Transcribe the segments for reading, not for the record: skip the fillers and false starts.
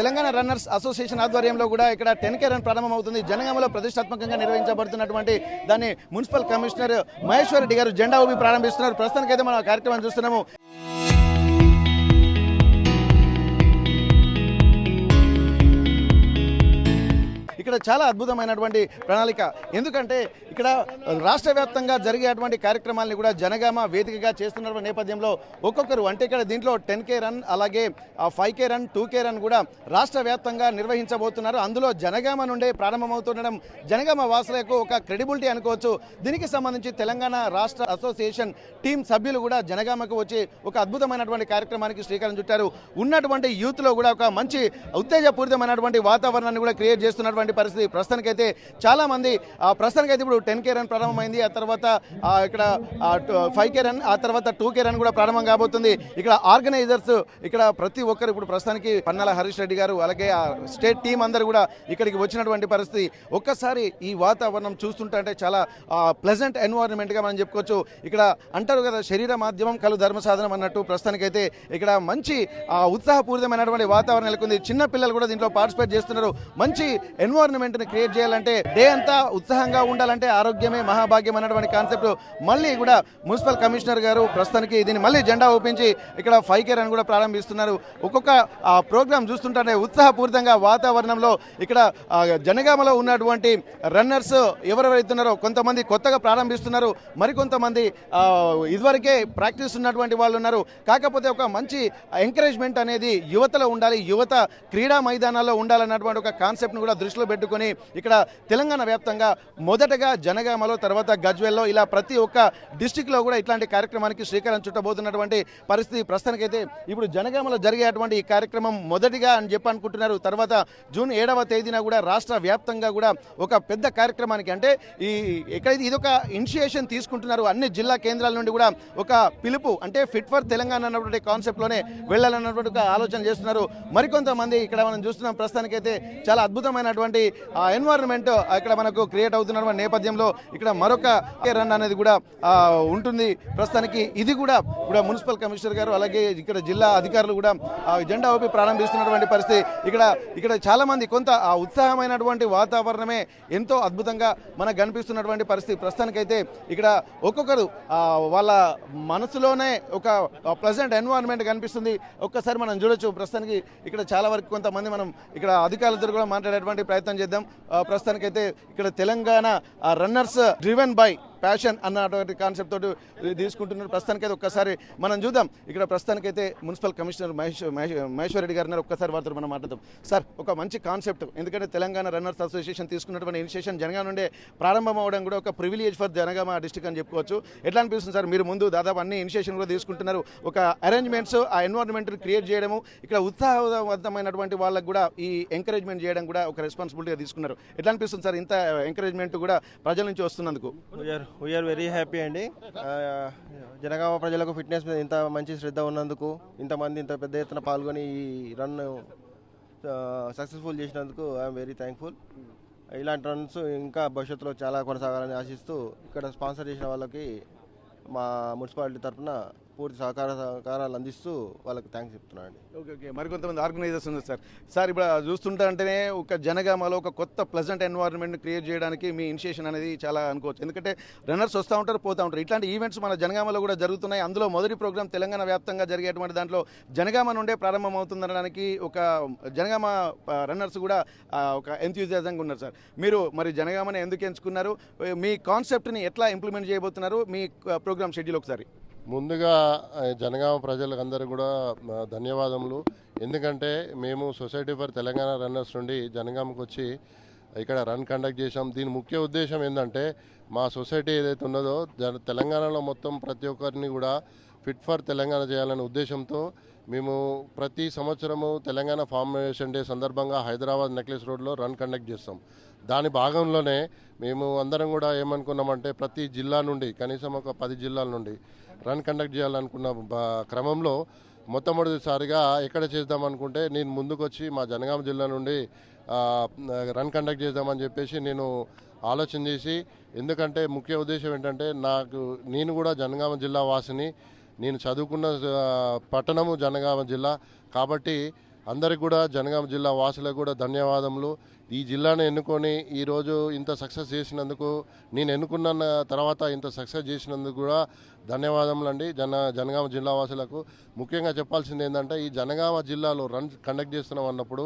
Telangana runners association ఆధ్వర్యంలో కూడా ఇక్కడ 10K రన్ ప్రారంభమవుతుంది. జనగామలో ప్రతిష్టాత్మకంగా నిర్వహించబడుతున్నటువంటి దాన్ని మున్సిపల్ కమిషనర్ మహేశ్వర్ రెడ్డి గారు జెండా ఊపి ప్రారంభిస్తున్నారు. ప్రస్తుతానికైతే మనం కార్యక్రమం చూస్తున్నాము. ఇక్కడ చాలా అద్భుతమైనటువంటి ప్రణాళిక. ఎందుకంటే ఇక్కడ రాష్ట్ర వ్యాప్తంగా జరిగేటువంటి కార్యక్రమాలను కూడా జనగామ వేదికగా చేస్తున్న నేపథ్యంలో ఒక్కొక్కరు అంటే ఇక్కడ దీంట్లో 10K రన్ అలాగే 5K రన్ 2K రన్ కూడా రాష్ట్ర వ్యాప్తంగా నిర్వహించబోతున్నారు. అందులో జనగామ నుండే ప్రారంభమవుతుండడం జనగామ వాసులకు ఒక క్రెడిబిలిటీ అనుకోవచ్చు. దీనికి సంబంధించి తెలంగాణ రాష్ట్ర అసోసియేషన్ టీం సభ్యులు కూడా జనగామకు వచ్చి ఒక అద్భుతమైనటువంటి కార్యక్రమానికి శ్రీకారం చుట్టారు. ఉన్నటువంటి యూత్లో కూడా ఒక మంచి ఉత్తేజపూరితమైనటువంటి వాతావరణాన్ని కూడా క్రియేట్ చేస్తున్నటువంటి పరిస్థితి. ప్రస్తుతానికైతే చాలా మంది ప్రస్తుతానికైతే ఇప్పుడు 10K రన్ ప్రారంభమైంది. ఆ తర్వాత ఇక్కడ 5K రన్ ఆ తర్వాత 2K రన్ కూడా ప్రారంభం కాబోతుంది. ఇక్కడ ఆర్గనైజర్స్ ఇక్కడ ప్రతి ఒక్కరు ఇప్పుడు ప్రస్తుతానికి పన్నాల హరీష్ రెడ్డి గారు అలాగే స్టేట్ టీం అందరూ కూడా ఇక్కడికి వచ్చినటువంటి పరిస్థితి. ఒక్కసారి ఈ వాతావరణం చూస్తుంటే చాలా ప్లెజెంట్ ఎన్వైరన్మెంట్ గా మనం చెప్పుకోవచ్చు. ఇక్కడ అంటారు కదా శరీర మాధ్యమం కలు ధర్మ సాధనం అన్నట్టు ప్రస్తుతానికైతే ఇక్కడ మంచి ఉత్సాహపూరితమైనటువంటి వాతావరణం నెలకొంది. చిన్న పిల్లలు కూడా దీంట్లో పార్టిసిపేట్ చేస్తున్నారు. మంచి ఎన్వైరన్మెంట్ ని క్రియేట్ చేయాలంటే డే అంతా ఉత్సాహంగా ఉండాలంటే ఆరోగ్యమే మహాభాగ్యం అన్నటువంటి కాన్సెప్ట్ మళ్ళీ కూడా మున్సిపల్ కమిషనర్ గారు ప్రస్తుతానికి దీన్ని మళ్ళీ జెండా ఊపించి ఇక్కడ 5K రన్ కూడా ప్రారంభిస్తున్నారు. ఒక్కొక్క ప్రోగ్రామ్ చూస్తుంటే ఉత్సాహపూరితంగా వాతావరణంలో ఇక్కడ జనగామలో ఉన్నటువంటి రన్నర్స్ ఎవరెవరైతున్నారో కొంతమంది కొత్తగా ప్రారంభిస్తున్నారు, మరికొంతమంది ఇదివరకే ప్రాక్టీస్ ఉన్నటువంటి వాళ్ళు ఉన్నారు. కాకపోతే ఒక మంచి ఎంకరేజ్మెంట్ అనేది యువతలో ఉండాలి, యువత క్రీడా మైదానాల్లో ఉండాలన్నటువంటి ఒక కాన్సెప్ట్ ను కూడా దృష్టిలో పెట్టుకుని ఇక్కడ తెలంగాణ వ్యాప్తంగా మొదటగా జనగామలో తర్వాత గజ్వేల్లో ఇలా ప్రతి ఒక్క డిస్టిక్ లో కూడా ఇట్లాంటి కార్యక్రమానికి శ్రీకారం చుట్టబోతున్నటువంటి పరిస్థితి. ప్రస్తుతానికైతే ఇప్పుడు జనగామలో జరిగేటువంటి ఈ కార్యక్రమం మొదటిగా అని చెప్పి అనుకుంటున్నారు. తర్వాత జూన్ 7వ తేదీన కూడా రాష్ట్ర వ్యాప్తంగా కూడా ఒక పెద్ద కార్యక్రమానికి అంటే ఎక్కడైతే ఇదొక ఇనిషియేషన్ తీసుకుంటున్నారు అన్ని జిల్లా కేంద్రాల నుండి కూడా ఒక పిలుపు అంటే ఫిట్ ఫర్ తెలంగాణ అన్నటువంటి కాన్సెప్ట్ లోనే వెళ్ళాలన్నటువంటి ఒక ఆలోచన చేస్తున్నారు. మరికొంతమంది ఇక్కడ మనం చూస్తున్నాం. ప్రస్తుతానికైతే చాలా అద్భుతమైనటువంటి ఎన్వైరన్మెంట్ ఇక్కడ మనకు క్రియేట్ అవుతున్న నేపథ్యంలో ఇక్కడ మరొక రన్ అనేది కూడా ఉంటుంది. ప్రస్తుతానికి ఇది కూడా మున్సిపల్ కమిషనర్ గారు అలాగే ఇక్కడ జిల్లా అధికారులు కూడా జెండా ఊపి ప్రారంభిస్తున్నటువంటి పరిస్థితి. ఇక్కడ చాలా మంది కొంత ఉత్సాహమైనటువంటి వాతావరణమే ఎంతో అద్భుతంగా మనకు కనిపిస్తున్నటువంటి పరిస్థితి. ప్రస్తుతానికైతే ఇక్కడ ఒక్కొక్కరు వాళ్ళ మనసులోనే ఒక ప్లెజెంట్ ఎన్వైరన్మెంట్ కనిపిస్తుంది. ఒక్కసారి మనం చూడొచ్చు. ప్రస్తుతానికి ఇక్కడ చాలా వరకు కొంతమంది మనం ఇక్కడ అధికారులతో కూడా మాట్లాడేటువంటి ప్రయత్నం చేద్దాం. ప్రస్తుతానికైతే ఇక్కడ Telangana runners driven by passion అన్నటువంటి కాన్సెప్ట్ తోటి తీసుకుంటున్నారు. ప్రస్తుతానికైతే ఒక్కసారి మనం చూద్దాం. ఇక్కడ ప్రస్తుతానికైతే మున్సిపల్ కమిషనర్ మహేశ్వర్ రెడ్డి గారు ఒక్కసారి వారితో మనం మాట్లాడదాం. సార్, ఒక మంచి కాన్సెప్ట్. ఎందుకంటే తెలంగాణ రన్నర్స్ అసోసియేషన్ తీసుకున్నటువంటి ఇనిషియేషన్ జనగామ నుండే ప్రారంభం అవడం కూడా ఒక ప్రివిలేజ్ ఫర్ జనగామ డిస్ట్రిక్ట్ అని చెప్పుకోవచ్చు. ఎట్లా అనిపిస్తుంది సార్? మీరు ముందు దాదాపు అన్ని ఇనిషియేషన్ కూడా తీసుకుంటున్నారు. ఒక అరేంజ్మెంట్స్ ఆ ఎన్వైరన్మెంట్ క్రియేట్ చేయడము ఇక్కడ ఉత్సాహవంతమైనటువంటి వాళ్ళకు కూడా ఈ ఎంకరేజ్మెంట్ చేయడం కూడా ఒక రెస్పాన్సిబిలిటీగా తీసుకున్నారు. ఎట్లా అనిపిస్తుంది సార్ ఇంత ఎంకరేజ్మెంట్ కూడా ప్రజల నుంచి వస్తున్నందుకు? వీఆర్ వెరీ హ్యాపీ అండి. జనగామ ప్రజలకు ఫిట్నెస్ మీద ఇంత మంచి శ్రద్ధ ఉన్నందుకు, ఇంతమంది ఇంత పెద్ద ఎత్తున పాల్గొని ఈ రన్ సక్సెస్ఫుల్ చేసినందుకు ఐఎమ్ వెరీ థ్యాంక్ఫుల్. ఇలాంటి రన్స్ ఇంకా భవిష్యత్తులో చాలా కొనసాగాలని ఆశిస్తూ ఇక్కడ స్పాన్సర్ చేసిన వాళ్ళకి మా మున్సిపాలిటీ తరఫున పూర్తి సహకారాలు అందిస్తూ వాళ్ళకి థ్యాంక్స్ చెప్తున్నాను. ఓకే. మరికొంతమంది ఆర్గనైజర్స్ ఉన్నారు సార్. ఇప్పుడు చూస్తుంటే ఒక జనగామలో ఒక కొత్త ప్లెజెంట్ ఎన్వైరన్మెంట్ క్రియేట్ చేయడానికి మీ ఇనిషియేషన్ అనేది చాలా అనుకోవచ్చు. ఎందుకంటే రన్నర్స్ వస్తూ ఉంటారు, పోతూ ఉంటారు. ఇట్లాంటి ఈవెంట్స్ మన జనగామలో కూడా జరుగుతున్నాయి. అందులో మొదటి ప్రోగ్రామ్ తెలంగాణ వ్యాప్తంగా జరిగేటువంటి దాంట్లో జనగామ నుండే ప్రారంభం అవుతుందనడానికి ఒక జనగామ రన్నర్స్ కూడా ఒక ఎంథ్యూజియాజంగా ఉన్నారు సార్. మీరు మరి జనగామని ఎందుకు ఎంచుకున్నారు? మీ కాన్సెప్ట్ని ఎట్లా ఇంప్లిమెంట్ చేయబోతున్నారు? మీ ప్రోగ్రామ్ షెడ్యూల్ ఒకసారి. ముందుగా జనగామ ప్రజలందరూ కూడా ధన్యవాదములు. ఎందుకంటే మేము సొసైటీ ఫర్ తెలంగాణ రన్నర్స్ నుండి జనగామకు వచ్చి ఇక్కడ రన్ కండక్ట్ చేసాం. దీని ముఖ్య ఉద్దేశం ఏంటంటే మా సొసైటీ ఏదైతే ఉన్నదో తెలంగాణలో మొత్తం ప్రతి ఒక్కరిని కూడా ఫిట్ ఫర్ తెలంగాణ చేయాలనే ఉద్దేశంతో మేము ప్రతి సంవత్సరము తెలంగాణ ఫార్మేషన్ డే సందర్భంగా హైదరాబాద్ నెక్లెస్ రోడ్లో రన్ కండక్ట్ చేస్తాం. దాని భాగంలోనే మేము అందరం కూడా ఏమనుకున్నామంటే ప్రతి జిల్లా నుండి కనీసం ఒక 10 జిల్లాల నుండి రన్ కండక్ట్ చేయాలనుకున్న క్రమంలో మొట్టమొదటిసారిగా ఎక్కడ చేద్దామనుకుంటే నేను ముందుకు వచ్చి మా జనగామ జిల్లా నుండి రన్ కండక్ట్ చేద్దామని చెప్పేసి నేను ఆలోచన చేసి, ఎందుకంటే ముఖ్య ఉద్దేశం ఏంటంటే నేను కూడా జనగామ జిల్లా వాసిని, నేను చదువుకున్న పట్టణము జనగామ జిల్లా కాబట్టి అందరికి కూడా జనగామ జిల్లా వాసులకు కూడా ధన్యవాదములు. ఈ జిల్లాను ఎన్నుకొని ఈరోజు ఇంత సక్సెస్ చేసినందుకు, నేను ఎన్నుకున్న తర్వాత ఇంత సక్సెస్ చేసినందుకు కూడా ధన్యవాదములు అండి జనగామ జిల్లా వాసులకు. ముఖ్యంగా చెప్పాల్సింది ఏంటంటే, ఈ జనగామ జిల్లాలో రన్ కండక్ట్ చేస్తున్నాం అన్నప్పుడు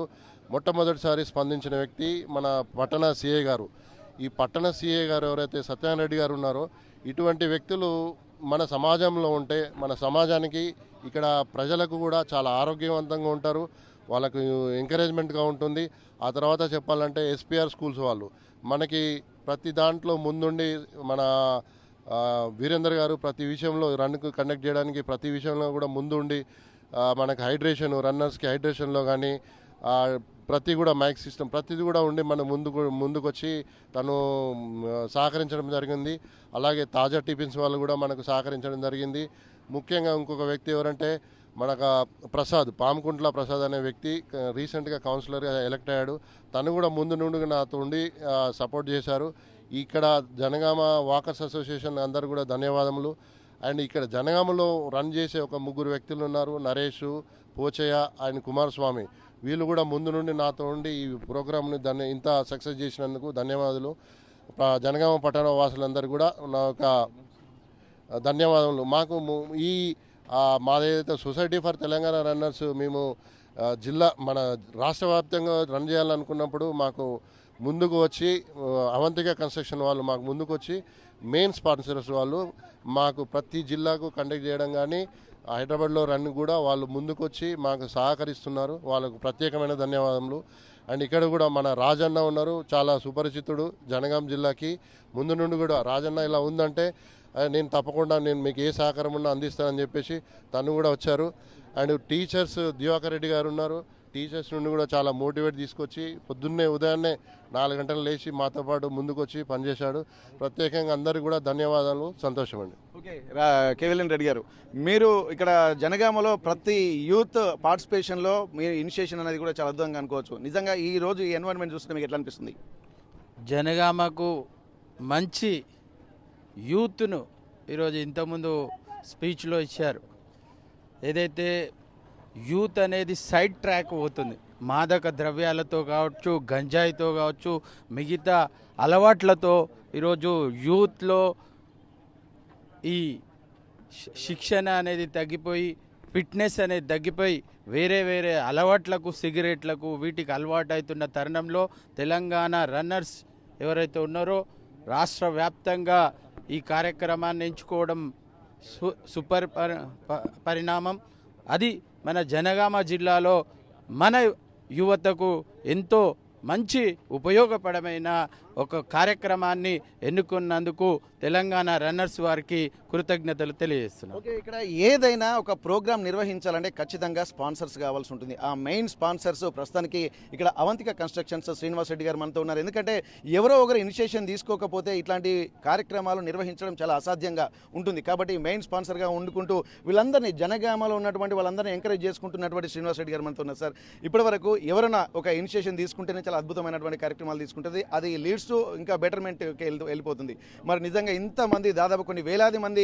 మొట్టమొదటిసారి స్పందించిన వ్యక్తి మన పట్టణ సిఐ గారు. ఈ పట్టణ సిఐ గారు ఎవరైతే సత్యనారాయణ రెడ్డి గారు ఉన్నారో, ఇటువంటి వ్యక్తులు మన సమాజంలో ఉంటే మన సమాజానికి, ఇక్కడ ప్రజలకు కూడా చాలా ఆరోగ్యవంతంగా ఉంటారు, వాళ్ళకు ఎంకరేజ్మెంట్గా ఉంటుంది. ఆ తర్వాత చెప్పాలంటే ఎస్పీఆర్ స్కూల్స్ వాళ్ళు మనకి ప్రతి దాంట్లో ముందుండి, మన వీరేందర్ గారు ప్రతి విషయంలో రన్కు కండక్ట్ చేయడానికి ప్రతి విషయంలో కూడా ముందుండి మనకు హైడ్రేషన్, రన్నర్స్కి హైడ్రేషన్లో కానీ ప్రతి కూడా మైక్ సిస్టమ్ ప్రతిది కూడా ఉండి మన ముందుకొచ్చి తను సహకరించడం జరిగింది. అలాగే తాజా టిఫిన్స్ వాళ్ళు కూడా మనకు సహకరించడం జరిగింది. ముఖ్యంగా ఇంకొక వ్యక్తి ఎవరంటే మనకు ప్రసాద్, పామకుంట్ల ప్రసాద్ అనే వ్యక్తి రీసెంట్గా కౌన్సిలర్గా ఎలక్ట్ అయ్యాడు. తను కూడా ముందు నుండి నాతో ఉండి సపోర్ట్ చేశారు. ఇక్కడ జనగామ వాకర్స్ అసోసియేషన్ అందరూ కూడా ధన్యవాదములు. అండ్ ఇక్కడ జనగామలో రన్ చేసే ఒక 3 వ్యక్తులు ఉన్నారు, నరేష్, పోచయ్య అండ్ కుమారస్వామి. వీళ్ళు కూడా ముందు నుండి నాతో ఉండి ఈ ప్రోగ్రామ్ని ఇంత సక్సెస్ చేసినందుకు ధన్యవాదాలు. జనగామ పట్టణ వాసులందరూ కూడా నా యొక్క ధన్యవాదములు. మాకు ఈ మాదేదైతే సొసైటీ ఫర్ తెలంగాణ రన్నర్స్ మేము జిల్లా మన రాష్ట్ర వ్యాప్తంగా రన్ చేయాలనుకున్నప్పుడు మాకు ముందుకు వచ్చి అవంతిక కన్స్ట్రక్షన్ వాళ్ళు మాకు ముందుకు వచ్చి మెయిన్ స్పాన్సర్స్ వాళ్ళు మాకు ప్రతి జిల్లాకు కండక్ట్ చేయడం కానీ హైదరాబాద్లో రన్ కూడా వాళ్ళు ముందుకొచ్చి మాకు సహకరిస్తున్నారు. వాళ్ళకు ప్రత్యేకమైన ధన్యవాదములు. అండ్ ఇక్కడ కూడా మన రాజన్న ఉన్నారు, చాలా సుపరిచితుడు జనగాం జిల్లాకి. ముందు నుండి కూడా రాజన్న ఇలా ఉందంటే నేను తప్పకుండా మీకు ఏ సహకారం ఉన్నా అందిస్తానని చెప్పేసి తను కూడా వచ్చారు. అండ్ టీచర్స్ దివాకర్ రెడ్డి గారు ఉన్నారు. టీచర్స్ నుండి కూడా చాలా మోటివేట్ తీసుకొచ్చి పొద్దున్నే ఉదయాన్నే 4 గంటలు లేచి మాతో పాటు ముందుకు వచ్చి పనిచేశాడు. ప్రత్యేకంగా అందరికీ కూడా ధన్యవాదాలు, సంతోషం అండి. ఓకే, కేవీఎల్ రెడ్డి గారు, మీరు ఇక్కడ జనగామలో ప్రతి యూత్ పార్టిసిపేషన్లో మీ ఇనిషియేషన్ అనేది కూడా చాలా అద్భుతంగా అనుకోవచ్చు. నిజంగా ఈ రోజు ఈ ఎన్వైరన్మెంట్ చూస్తే మీకు ఎట్లా అనిపిస్తుంది? జనగామకు మంచి యూత్ను ఈరోజు ఇంతకుముందు స్పీచ్లో ఇచ్చారు. ఏదైతే యూత్ అనేది సైడ్ ట్రాక్ పోతుంది, మాదక ద్రవ్యాలతో కావచ్చు, గంజాయితో కావచ్చు, మిగతా అలవాట్లతో ఈరోజు యూత్లో ఈ శిక్షణ అనేది తగ్గిపోయి, ఫిట్నెస్ అనేది తగ్గిపోయి వేరే వేరే అలవాట్లకు, సిగరెట్లకు, వీటికి అలవాటు అవుతున్న తరుణంలో తెలంగాణ రన్నర్స్ ఎవరైతే ఉన్నారో రాష్ట్ర వ్యాప్తంగా ఈ కార్యక్రమాన్ని ఎంచుకోవడం సూపర్ పరిణామం. అది మన జనగామ జిల్లాలో మన యువతకు ఎంతో మంచి ఉపయోగపడమైన ఒక కార్యక్రమాన్ని ఎన్నుకున్నందుకు తెలంగాణ రన్నర్స్ వారికి కృతజ్ఞతలు తెలియజేస్తున్నాం. ఓకే, ఇక్కడ ఏదైనా ఒక ప్రోగ్రామ్ నిర్వహించాలంటే ఖచ్చితంగా స్పాన్సర్స్ కావాల్సి ఉంటుంది. ఆ మెయిన్ స్పాన్సర్స్ ప్రస్తుతానికి ఇక్కడ అవంతిక కన్స్ట్రక్షన్స్ శ్రీనివాస్ రెడ్డి గారు మనతో ఉన్నారు. ఎందుకంటే ఎవరో ఒకరు ఇనిషియేషన్ తీసుకోకపోతే ఇట్లాంటి కార్యక్రమాలు నిర్వహించడం చాలా అసాధ్యంగా ఉంటుంది. కాబట్టి మెయిన్ స్పాన్సర్గా ఉండుకుంటూ వీళ్ళందరినీ జనగామలో ఉన్నటువంటి వాళ్ళందరినీ ఎంకరేజ్ చేసుకుంటున్నటువంటి శ్రీనివాస్ రెడ్డి గారు మనతో ఉన్నారు. సార్, ఇప్పటివరకు ఎవరైనా ఒక ఇనిషియేషన్ తీసుకుంటేనే చాలా అద్భుతమైనటువంటి కార్యక్రమాలు తీసుకుంటుంది, అది లీడ్స్ టు ఇంకా బెటర్మెంట్కి వెళ్ళిపోతుంది. మరి నిజంగా ఇంతమంది, దాదాపు కొన్ని వేలాది మంది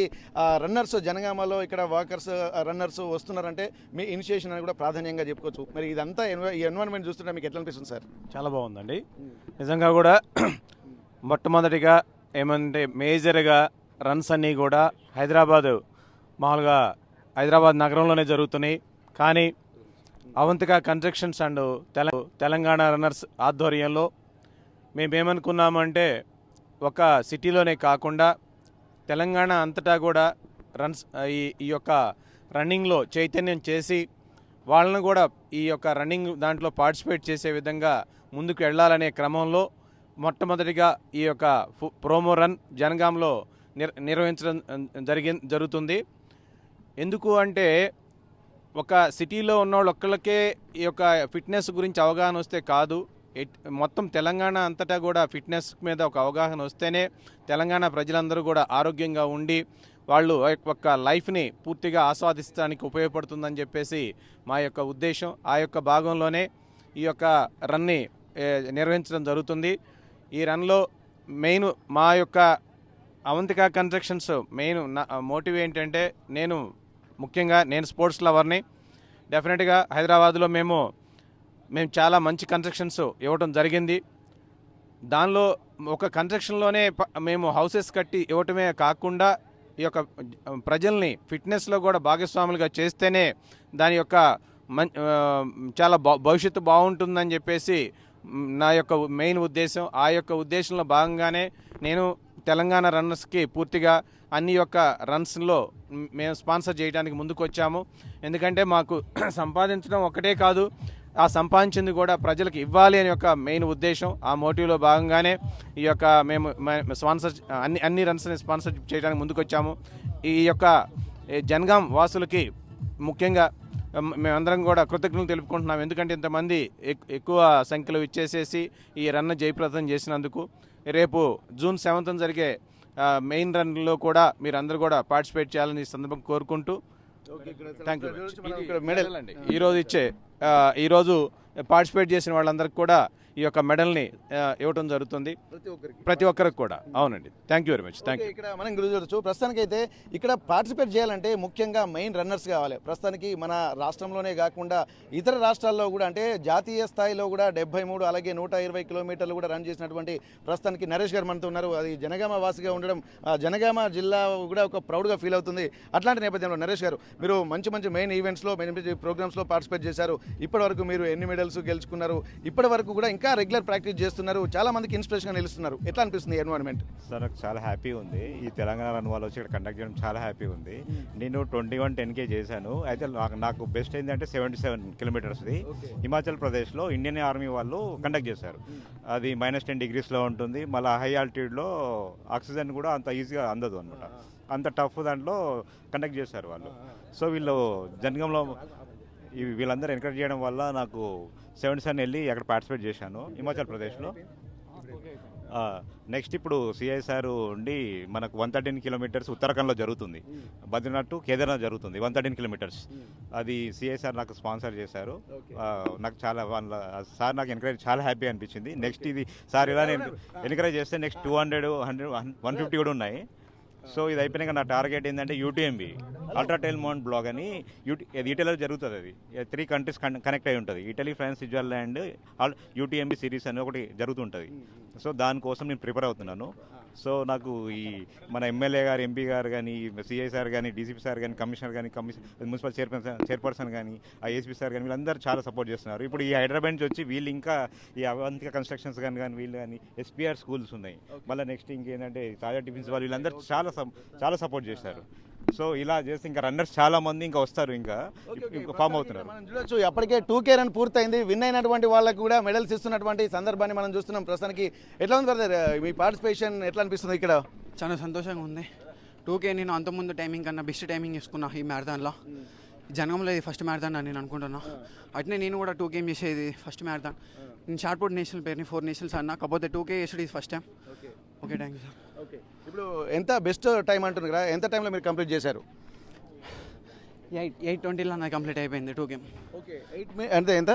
రన్నర్స్ జనగామలో ఇక్కడ వాకర్స్ రన్నర్స్ వస్తున్నారంటే మీ ఇనిషియేషన్ అని కూడా ప్రాధాన్యంగా చెప్పుకోవచ్చు. మరి ఇదంతా ఈ ఎన్వైరన్మెంట్ చూస్తుంటే మీకు ఎట్లా అనిపిస్తుంది సార్? చాలా బాగుందండి నిజంగా కూడా. మొట్టమొదటిగా ఏమంటే మేజర్గా రన్స్ అన్నీ కూడా మామూలుగా హైదరాబాద్ నగరంలోనే జరుగుతున్నాయి. కానీ Avantika constructions and Telangana runners ఆధ్వర్యంలో మేమేమనుకున్నామంటే ఒక సిటీలోనే కాకుండా తెలంగాణ అంతటా కూడా రన్స్ ఈ యొక్క రన్నింగ్లో చైతన్యం చేసి వాళ్ళను కూడా ఈ యొక్క రన్నింగ్ దాంట్లో పార్టిసిపేట్ చేసే విధంగా ముందుకు వెళ్ళాలనే క్రమంలో మొట్టమొదటిగా ఈ యొక్క ప్రోమో రన్ జనగాంలో నిర్వహించడం జరుగుతుంది. ఎందుకు అంటే ఒక సిటీలో ఉన్న వాళ్ళు ఒక్కళ్ళకే ఈ యొక్క ఫిట్నెస్ గురించి అవగాహన వస్తే కాదు, మొత్తం తెలంగాణ అంతటా కూడా ఫిట్నెస్ మీద ఒక అవగాహన వస్తేనే తెలంగాణ ప్రజలందరూ కూడా ఆరోగ్యంగా ఉండి వాళ్ళు ఒక లైఫ్ని పూర్తిగా ఆస్వాదించడానికి ఉపయోగపడుతుందని చెప్పేసి మా యొక్క ఉద్దేశం. ఆ యొక్క భాగంలోనే ఈ యొక్క రన్ని నిర్వహించడం జరుగుతుంది. ఈ రన్లో మెయిన్ మా యొక్క అవంతిక కన్స్ట్రక్షన్స్ మెయిన్ మోటివ్ ఏంటంటే, నేను స్పోర్ట్స్ లవర్ని. డెఫినెట్గా హైదరాబాద్లో మేము మేము చాలా మంచి కన్స్ట్రక్షన్స్ ఇవ్వడం జరిగింది. దానిలో ఒక కన్స్ట్రక్షన్లోనే మేము హౌసెస్ కట్టి ఇవ్వటమే కాకుండా ఈ యొక్క ప్రజల్ని ఫిట్నెస్లో కూడా భాగస్వాములుగా చేస్తేనే దాని యొక్క చాలా భవిష్యత్తు బాగుంటుందని చెప్పేసి నా యొక్క మెయిన్ ఉద్దేశం. ఆ యొక్క ఉద్దేశంలో భాగంగానే నేను తెలంగాణ రన్నర్స్కి పూర్తిగా అన్ని యొక్క రన్స్లో మేము స్పాన్సర్ చేయడానికి ముందుకు వచ్చాము. ఎందుకంటే మాకు సంపాదించడం ఒకటే కాదు, ఆ సంపాదించింది కూడా ప్రజలకు ఇవ్వాలి అనే ఒక మెయిన్ ఉద్దేశం. ఆ మోటివ్లో భాగంగానే ఈ యొక్క మేము స్పాన్సర్ అన్ని రన్స్ని స్పాన్సర్ చేయడానికి ముందుకు వచ్చాము. ఈ యొక్క జనగాం వాసులకి ముఖ్యంగా మేమందరం కూడా కృతజ్ఞతలు తెలుపుకుంటున్నాం. ఎందుకంటే ఇంతమంది ఎక్కువ సంఖ్యలో ఇచ్చేసేసి ఈ రన్ జయప్రదం చేసినందుకు. రేపు జూన్ 7th జరిగే మెయిన్ రన్లో కూడా మీరందరూ కూడా పార్టిసిపేట్ చేయాలని ఈ సందర్భంగా కోరుకుంటూ థ్యాంక్ యూ. మెడల్ అండి ఈరోజు పార్టిసిపేట్ చేసిన వాళ్ళందరికీ కూడా ఈ యొక్క మెడల్ని ఇవ్వడం జరుగుతుంది, ప్రతి ఒక్కరికి కూడా. అవునండి, thank you very much. Thank you. ఇక్కడ మనం చూడొచ్చు, ప్రస్తుతానికైతే ఇక్కడ పార్టిసిపేట్ చేయాలంటే ముఖ్యంగా మెయిన్ రన్నర్స్ కావాలి. ప్రస్తుతానికి మన రాష్ట్రంలోనే కాకుండా ఇతర రాష్ట్రాల్లో కూడా, అంటే జాతీయ స్థాయిలో కూడా 73 అలాగే 120 కిలోమీటర్లు కూడా రన్ చేసినటువంటి ప్రస్తుతానికి నరేష్ గారు మనతో ఉన్నారు. అది జనగామ వాసిగా ఉండడం జనగామ జిల్లా కూడా ఒక ప్రౌడ్గా ఫీల్ అవుతుంది. అట్లాంటి నేపథ్యంలో నరేష్ గారు, మీరు మంచి మెయిన్ ఈవెంట్స్లో మంచి ప్రోగ్రామ్స్లో పార్టిసిపేట్ చేశారు. ఇప్పటివరకు మీరు ఎన్ని మెడల్స్ గెలుచుకున్నారు? ఇప్పటి వరకు కూడా ఇంకా రెగ్యులర్ ప్రాక్టీస్ చేస్తున్నారు, చాలా మందికి ఇన్స్పిరేషన్గా నిలుస్తున్నారు. ఎట్లా అనిపిస్తుంది ఎన్వైరన్మెంట్? సార్ నాకు చాలా హ్యాపీ ఉంది. ఈ తెలంగాణ రన్ వాళ్ళు వచ్చి ఇక్కడ కండక్ట్ చేయడం చాలా హ్యాపీ ఉంది. నేను 21-10K చేశాను. అయితే నాకు బెస్ట్ ఏంటంటే 77 కిలోమీటర్స్ది హిమాచల్ ప్రదేశ్లో ఇండియన్ ఆర్మీ వాళ్ళు కండక్ట్ చేశారు. అది -10 degreesలో ఉంటుంది. మళ్ళీ హై ఆల్టిట్యూడ్లో ఆక్సిజన్ కూడా అంత ఈజీగా అందదు అనమాట. అంత టఫ్ దాంట్లో కండక్ట్ చేశారు వాళ్ళు. సో వీళ్ళు జనగంలో వీళ్ళందరూ ఎంకరేజ్ చేయడం వల్ల నాకు 77 వెళ్ళి అక్కడ పార్టిసిపేట్ చేశాను హిమాచల్ ప్రదేశ్లో. నెక్స్ట్ ఇప్పుడు సిఐసార్ ఉండి మనకు 113 కిలోమీటర్స్ ఉత్తరాఖండ్లో జరుగుతుంది. బద్రీనాథ్ టు కేదార్నాథ్ జరుగుతుంది 113 కిలోమీటర్స్. అది సిఐసార్ నాకు స్పాన్సర్ చేశారు. నాకు చాలా సార్ నాకు ఎంకరేజ్ చాలా హ్యాపీ అనిపించింది. నెక్స్ట్ ఇది సార్ ఇలా ఎంకరేజ్ చేస్తే నెక్స్ట్ 200, 100, 150 కూడా ఉన్నాయి. సో ఇది అయిపోయినాక నా టార్గెట్ ఏంటంటే UTMB ultra trail mount Blanc అని ఇటలీలో జరుగుతుంది. అది 3 కంట్రీస్ కనెక్ట్ అయి ఉంటుంది. Italy, France, Switzerland UTMB series అని ఒకటి జరుగుతుంటుంది. సో దానికోసం నేను ప్రిపేర్ అవుతున్నాను. సో నాకు ఈ మన ఎమ్మెల్యే గారు, ఎంపీ గారు కానీ, సిఐ సార్ కానీ, డీసీపీ సార్ కానీ, కమిషనర్ కానీ, మున్సిపల్ చైర్పర్సన్ కానీ, ఏఎస్పీ సార్ కానీ వీళ్ళందరూ చాలా సపోర్ట్ చేస్తున్నారు. ఇప్పుడు ఈ హైదరాబాద్ నుంచి వచ్చి వీళ్ళు ఇంకా ఈ అవంతిక కన్స్ట్రక్షన్స్ కానీ వీళ్ళు కానీ SPR స్కూల్స్ ఉన్నాయి. మళ్ళీ నెక్స్ట్ ఇంకేంటంటే తాజా టిఫిన్స్ వాళ్ళు వీళ్ళందరూ చాలా సపోర్ట్ చేశారు. సో ఇలా చేస్తే ఇంకా రన్నర్స్ చాలా మంది ఇంకా వస్తారు, ఇంకా ఫామ్ అవుతున్నారు. మనం చూడొచ్చు, అప్పటికే 2K రన్ పూర్తయింది. విన్ అయినటువంటి వాళ్ళకు కూడా మెడల్స్ ఇస్తున్నటువంటి సందర్భాన్ని మనం చూస్తున్నాం. ప్రస్తుతానికి ఎట్లా ఉంది బ్రదర్ మీ పార్టిసిపేషన్? ఎట్లా అనిపిస్తుంది ఇక్కడ? చాలా సంతోషంగా ఉంది. 2K నేను అంతకుముందు టైమింగ్ కన్నా బెస్ట్ టైమింగ్ చేసుకున్నా ఈ మ్యారథాన్లో. జనగంలో ఇది ఫస్ట్ మ్యారథాన్ అని నేను అనుకుంటున్నా. అట్నే నేను కూడా 2K చేసేది ఫస్ట్ మ్యారథాన్. నేను షార్ట్పుట్ నేషనల్ పేరుని 4 నేషనల్స్ అన్నా, కాకపోతే 2K చేసేది ఇది first time. Okay, thank you sir. Okay, ఇప్పుడు ఎంత బెస్ట్ టైం అంటున్నారు కదా, ఎంత టైంలో మీరు కంప్లీట్ చేశారు? 8:20లో నాకు కంప్లీట్ అయిపోయింది 2K. ఓకే, అంటే ఎంత?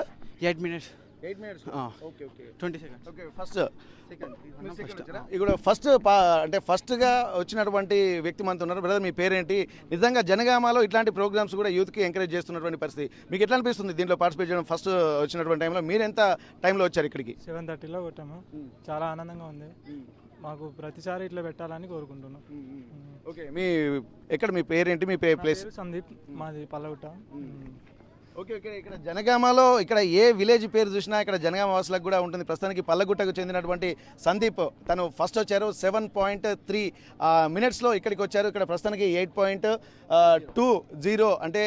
8 minutes. 8 minutes. Okay, 20 seconds. Okay, first ఇక్కడ ఫస్ట్ అంటే ఫస్ట్గా వచ్చినటువంటి వ్యక్తి మనతో ఉన్నారు. బ్రదర్ మీ పేరేంటి? నిజంగా జనగామలో ఇట్లాంటి ప్రోగ్రామ్స్ కూడా యూత్కి ఎంకరేజ్ చేస్తున్నటువంటి పరిస్థితి, మీకు ఎట్లా అనిపిస్తుంది దీంట్లో పార్టిసిపేట్ చేయడం? ఫస్ట్ వచ్చినటువంటి టైంలో మీరు ఎంత టైంలో వచ్చారు ఇక్కడికి? 7:30లో కొట్టాము. చాలా ఆనందంగా ఉంది. మాకు ప్రతిసారి ఇట్లా పెట్టాలని కోరుకుంటున్నాం. ఓకే, ఎక్కడ మీ పేరేంటి? మీ ప్లేస్? సందీప్, మాది పల్లగుట్ట. ఓకే, ఇక్కడ జనగామలో ఇక్కడ ఏ విలేజ్ పేరు చూసినా ఇక్కడ జనగామ వాసులకు కూడా ఉంటుంది. ప్రస్తుతానికి పల్లగుట్టకు చెందినటువంటి సందీప్ తను ఫస్ట్ వచ్చారు. 7.3 minutesలో ఇక్కడికి వచ్చారు. ఇక్కడ ప్రస్తుతానికి 8.20 అంటే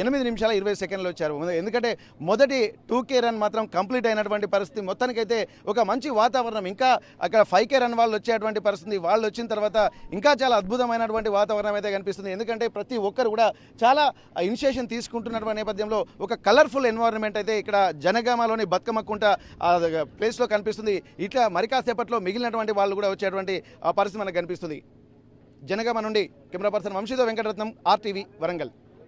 8 నిమిషాల 20 సెకండ్లు వచ్చారు. ఎందుకంటే మొదటి 2K రన్ మాత్రం కంప్లీట్ అయినటువంటి పరిస్థితి. మొత్తానికైతే ఒక మంచి వాతావరణం, ఇంకా అక్కడ 5K రన్ వాళ్ళు వచ్చేటువంటి పరిస్థితి. వాళ్ళు వచ్చిన తర్వాత ఇంకా చాలా అద్భుతమైనటువంటి వాతావరణం అయితే కనిపిస్తుంది. ఎందుకంటే ప్రతి ఒక్కరు కూడా చాలా ఇనిషియేషన్ తీసుకుంటున్నటువంటి నేపథ్యంలో ఒక కలర్ఫుల్ ఎన్వైరన్మెంట్ అయితే ఇక్కడ జనగామలోని బతుకమ్మకుంట ప్లేస్లో కనిపిస్తుంది. ఇట్లా మరి కాసేపట్లో మిగిలినటువంటి వాళ్ళు కూడా వచ్చేటువంటి పరిస్థితి మనకు కనిపిస్తుంది. జనగామ నుండి కెమెరా పర్సన్ వంశీతో వెంకటరత్నం, RTV వరంగల్.